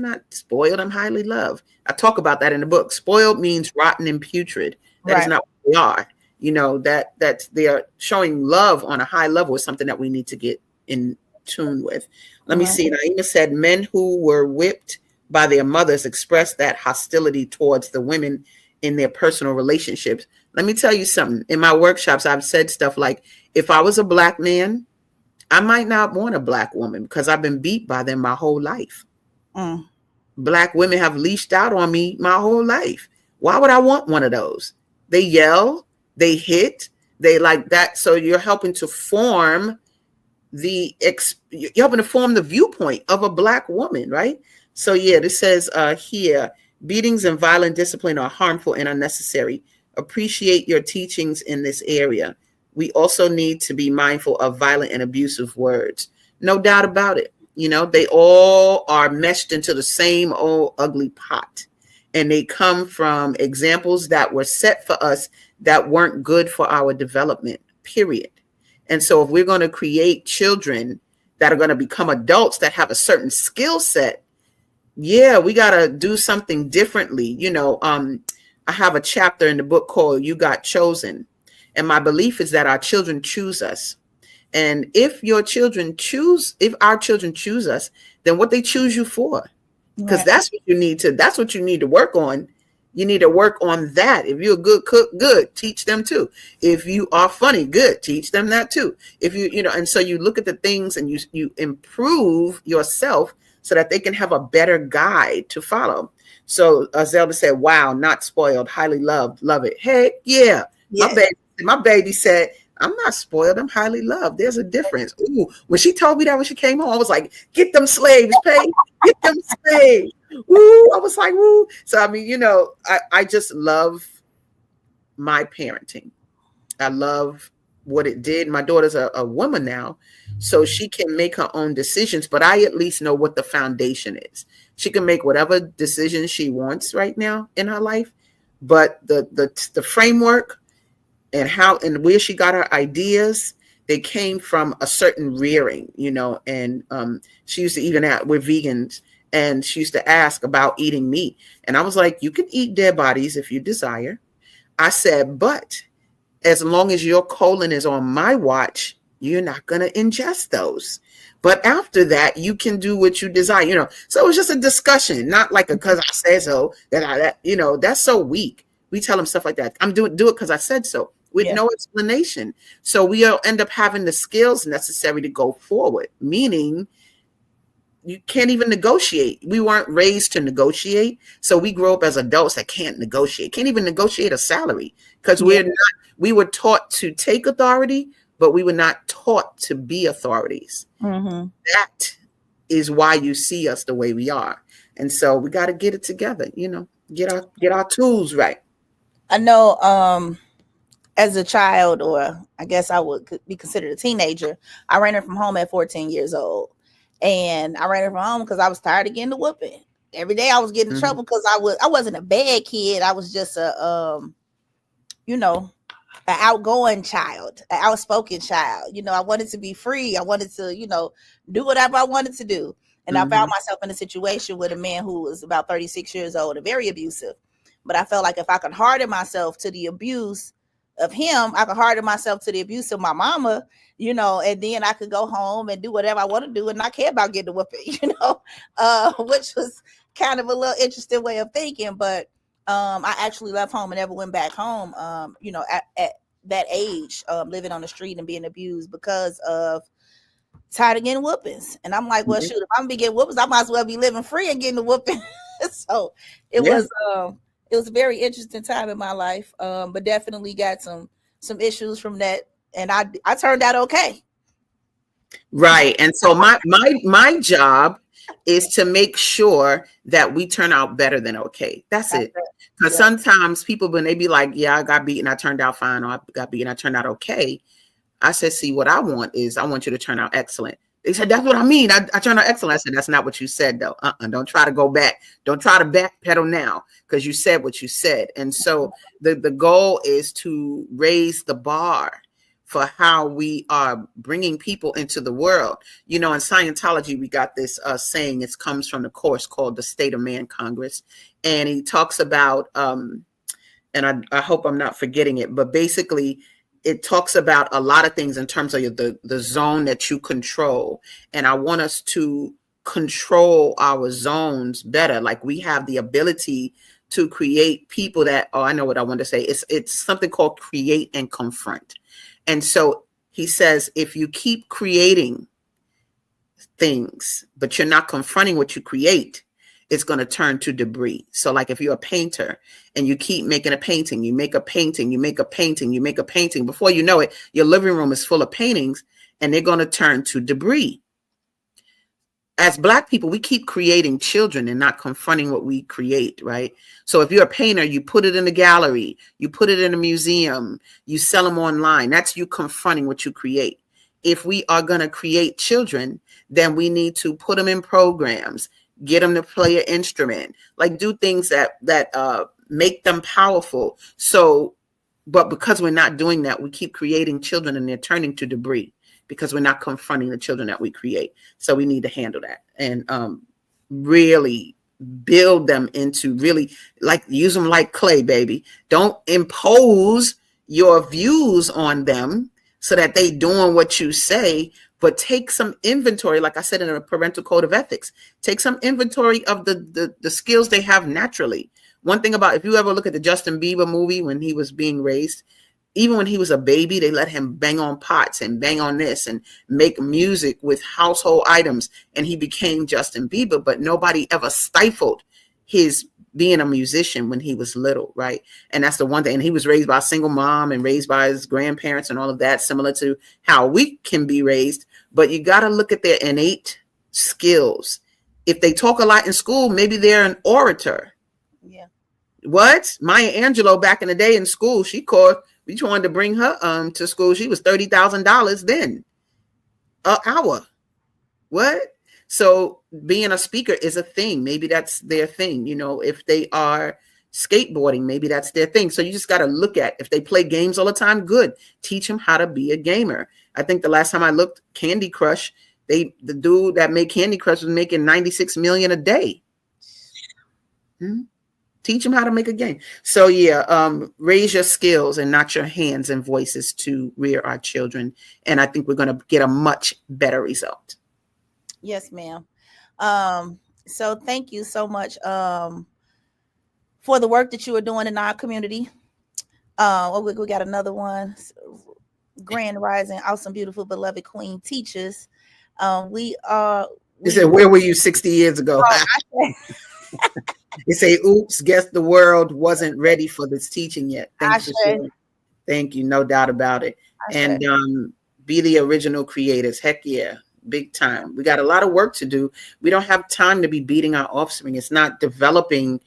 not spoiled. I'm highly loved. I talk about that in the book. Spoiled means rotten and putrid. That is not what we are. That they are showing love on a high level is something that we need to get in tune with. Let me see. Naima said men who were whipped by their mothers express that hostility towards the women in their personal relationships. Let me tell you something. In my workshops, I've said stuff like, if I was a Black man, I might not want a Black woman because I've been beat by them my whole life. Black women have leashed out on me my whole life. Why would I want one of those? They yell, they hit, they like that. So you're helping to form the viewpoint of a Black woman, right? So yeah, this says here, beatings and violent discipline are harmful and unnecessary. Appreciate your teachings in this area. We also need to be mindful of violent and abusive words. No doubt about it. They all are meshed into the same old ugly pot. And they come from examples that were set for us that weren't good for our development. period. And so if we're going to create children that are going to become adults that have a certain skill set, yeah, we got to do something differently. I have a chapter in the book called You Got Chosen. And my belief is that our children choose us. And if our children choose us, then what they choose you for? Because Right. that's what you need to work on. You need to work on that. If you're a good cook, good, teach them too. If you are funny, good, teach them that too. If and so you look at the things and you improve yourself so that they can have a better guide to follow. So Zelda said, wow, not spoiled, highly loved, love it. Heck yeah. Yes. My baby said, I'm not spoiled, I'm highly loved. There's a difference. Ooh, when she told me that when she came home, I was like, get them slaves, Pay. Get them slaves. Woo. I was like, woo. So, I mean, I just love my parenting. I love what it did. My daughter's a woman now, so she can make her own decisions, but I at least know what the foundation is. She can make whatever decision she wants right now in her life, but the framework and how and where she got her ideas, they came from a certain rearing, and she used to even we're vegans, and she used to ask about eating meat. And I was like, you can eat dead bodies if you desire. I said, but as long as your colon is on my watch, you're not going to ingest those. But after that, you can do what you desire, So it was just a discussion, not like because I said so, that's so weak. We tell them stuff like that. Do it because I said so, with no explanation. So we'll end up having the skills necessary to go forward, meaning you can't even negotiate. We weren't raised to negotiate. So we grow up as adults that can't negotiate, can't even negotiate a salary because we were taught to take authority, but we were not taught to be authorities. Mm-hmm. That is why you see us the way we are. And so we got to get it together, get our tools right. I know as a child, or I guess I would be considered a teenager, I ran her from home at 14 years old. And I ran her from home because I was tired of getting the whooping. Every day I was getting in trouble because I wasn't a bad kid. I was just an outgoing child, an outspoken child. I wanted to be free. I wanted to, do whatever I wanted to do. And I found myself in a situation with a man who was about 36 years old and very abusive. But I felt like if I could harden myself to the abuse of him, I could harden myself to the abuse of my mama, and then I could go home and do whatever I want to do and not care about getting a whooping, which was kind of a little interesting way of thinking. But I actually left home and never went back home, at that age, living on the street and being abused because of tired of getting whoopings. And I'm like, well, shoot, if I'm gonna be getting whoopings, I might as well be living free and getting the whooping. So it was a very interesting time in my life, but definitely got some issues from that. And I turned out okay. Right. And so my job is to make sure that we turn out better than okay. That's it. Because sometimes people, when they be like, yeah, I got beaten, I turned out fine, or I got beaten, I turned out okay. I said, see, what I want is I want you to turn out excellent. They said, that's what I mean. I turned out excellent. I said, that's not what you said, though. Don't try to go back. Don't try to backpedal now because you said what you said. And so the goal is to raise the bar for how we are bringing people into the world. In Scientology, we got this saying, it comes from the course called the State of Man Congress. And he talks about, and I hope I'm not forgetting it, but basically it talks about a lot of things in terms of the zone that you control. And I want us to control our zones better. Like we have the ability to create people that, I know what I want to say. It's something called create and confront. And so he says, if you keep creating things, but you're not confronting what you create, it's going to turn to debris. So like if you're a painter and you keep making a painting, you make a painting, you make a painting, you make a painting, before you know it, your living room is full of paintings and they're going to turn to debris. As Black people, we keep creating children and not confronting what we create, right? So if you're a painter, you put it in a gallery, you put it in a museum, you sell them online. That's you confronting what you create. If we are going to create children, then we need to put them in programs, get them to play an instrument, like do things that make them powerful. So But because we're not doing that, we keep creating children and they're turning to debris because we're not confronting the children that we create. So we need to handle that and really build them into really like use them like clay, baby. Don't impose your views on them so that they doing what you say, but take some inventory, like I said in a parental code of ethics, take some inventory of the skills they have naturally. One thing about, if you ever look at the Justin Bieber movie when he was being raised, even when he was a baby, they let him bang on pots and bang on this and make music with household items. And he became Justin Bieber, but nobody ever stifled his being a musician when he was little, right? And that's the one thing. And he was raised by a single mom and raised by his grandparents and all of that, similar to how we can be raised. But you got to look at their innate skills. If they talk a lot in school, maybe they're an orator. Yeah. What? Maya Angelou back in the day in school, we wanted to bring her to school. She was $30,000 then an hour. What? So being a speaker is a thing. Maybe that's their thing. You know, if they are skateboarding, maybe that's their thing. So you just got to look at, if they play games all the time, good. Teach them how to be a gamer. I think the last time I looked, Candy Crush, the dude that made Candy Crush was making $96 million a day. Teach them how to make a game. So yeah, raise your skills and not your hands and voices to rear our children. And I think we're going to get a much better result. Yes, ma'am. So thank you so much for the work that you are doing in our community. We got another one. Grand Rising, awesome, beautiful, beloved Queen teaches. You said, where were you 60 years ago? You say, oops, guess the world wasn't ready for this teaching yet. Thank you, no doubt about it. And be the original creators. Heck yeah, big time. We got a lot of work to do. We don't have time to be beating our offspring. It's not developing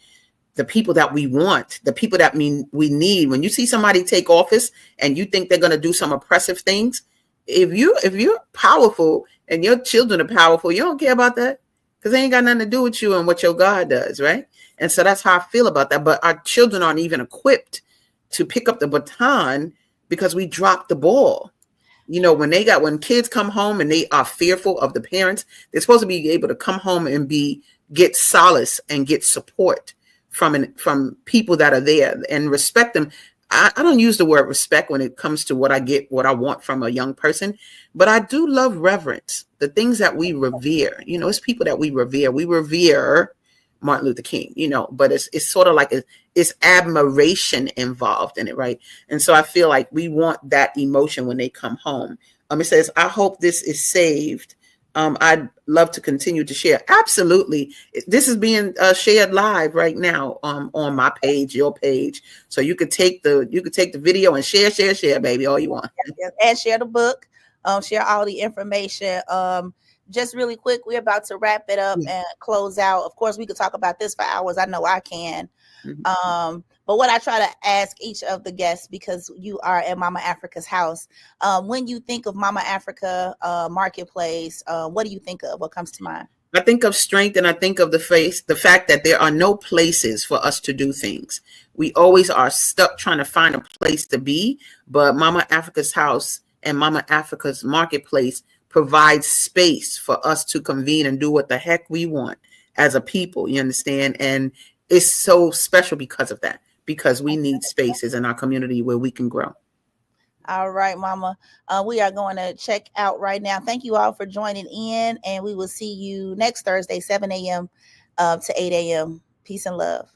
the people that we want, the people that we need. When you see somebody take office and you think they're going to do some oppressive things, if you're powerful and your children are powerful, you don't care about that because they ain't got nothing to do with you and what your God does, right? And so that's how I feel about that. But our children aren't even equipped to pick up the baton because we dropped the ball. You know, when kids come home and they are fearful of the parents, they're supposed to be able to come home and get solace and get support from people that are there and respect them. I don't use the word respect when it comes to what I want from a young person, but I do love reverence, the things that we revere. You know, it's people that we revere. We revere Martin Luther King, you know, but it's sort of like it's admiration involved in it, right? And so I feel like we want that emotion when they come home. It says, I hope this is saved. I'd love to continue to share. Absolutely. This is being shared live right now on my page, your page. So you could take the video and share, baby, all you want. Yes, and share the book, share all the information. Just really quick, we're about to wrap it up and close out. Of course, we could talk about this for hours. I know I can. But what I try to ask each of the guests, because you are at Mama Africa's house, when you think of Mama Africa Marketplace, what do you think of? What comes to mind? I think of strength, and I think of the fact that there are no places for us to do things. We always are stuck trying to find a place to be, but Mama Africa's house and Mama Africa's Marketplace provides space for us to convene and do what the heck we want as a people, you understand? And it's so special because of that, because we need spaces in our community where we can grow. All right, Mama. We are going to check out right now. Thank you all for joining in, and we will see you next Thursday, 7 a.m. To 8 a.m. Peace and love.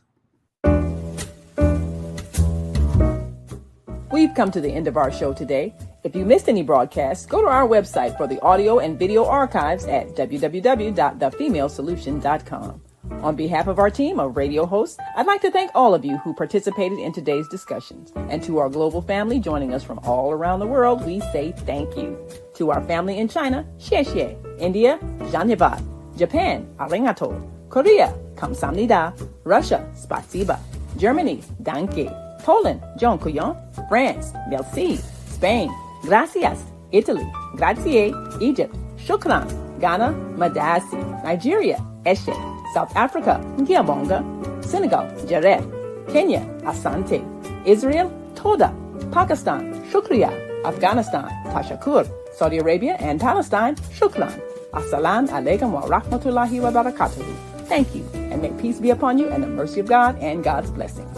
We've come to the end of our show today. If you missed any broadcasts, go to our website for the audio and video archives at www.thefemalesolution.com. On behalf of our team of radio hosts, I'd like to thank all of you who participated in today's discussions. And to our global family joining us from all around the world, we say thank you. To our family in China, xie xie. India, dhanyavad. Japan, arigato. Korea, kamsamnida. Russia, spasiba. Germany, danke. Poland, dziękuję. France, merci. Spain, gracias. Italy, grazie. Egypt, shukran. Ghana, madasi. Nigeria, eshe. South Africa, Ngiyabonga. Senegal, Jaref. Kenya, Asante. Israel, Toda. Pakistan, Shukriya. Afghanistan, Tashakur. Saudi Arabia and Palestine, Shukran. Assalamu alaikum wa rahmatullahi wa barakatuhu. Thank you, and may peace be upon you and the mercy of God and God's blessings.